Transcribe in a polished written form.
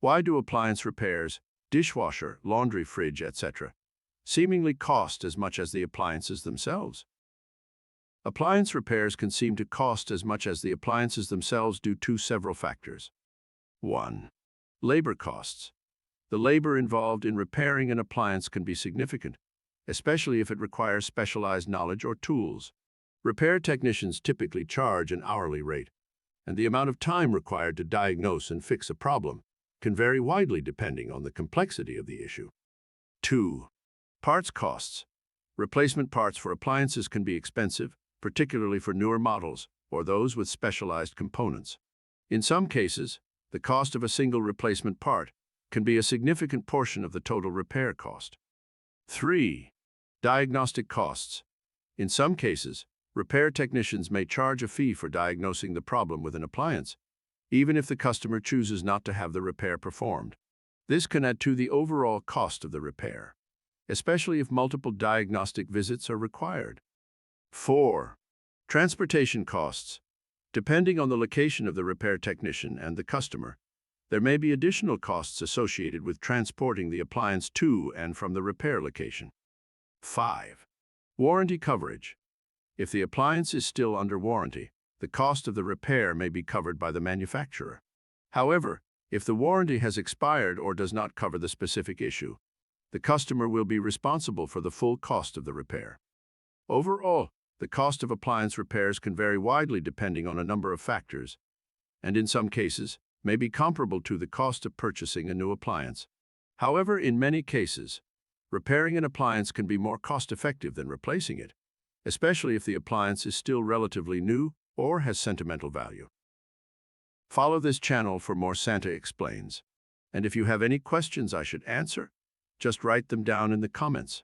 Why do appliance repairs, dishwasher, laundry, fridge, etc., seemingly cost as much as the appliances themselves? Appliance repairs can seem to cost as much as the appliances themselves due to several factors. 1. Labor costs. The labor involved in repairing an appliance can be significant, especially if it requires specialized knowledge or tools. Repair technicians typically charge an hourly rate, and the amount of time required to diagnose and fix a problem can vary widely depending on the complexity of the issue. 2. Parts costs. Replacement parts for appliances can be expensive, particularly for newer models or those with specialized components. In some cases, the cost of a single replacement part can be a significant portion of the total repair cost. 3. Diagnostic costs. In some cases, repair technicians may charge a fee for diagnosing the problem with an appliance, even if the customer chooses not to have the repair performed. This can add to the overall cost of the repair, especially if multiple diagnostic visits are required. 4. Transportation costs. Depending on the location of the repair technician and the customer, there may be additional costs associated with transporting the appliance to and from the repair location. 5. Warranty coverage. If the appliance is still under warranty, the cost of the repair may be covered by the manufacturer. However, if the warranty has expired or does not cover the specific issue, the customer will be responsible for the full cost of the repair. Overall, the cost of appliance repairs can vary widely depending on a number of factors, and in some cases, may be comparable to the cost of purchasing a new appliance. However, in many cases, repairing an appliance can be more cost-effective than replacing it, especially if the appliance is still relatively new or has sentimental value. Follow this channel for more Santa Explains, and if you have any questions I should answer, just write them down in the comments.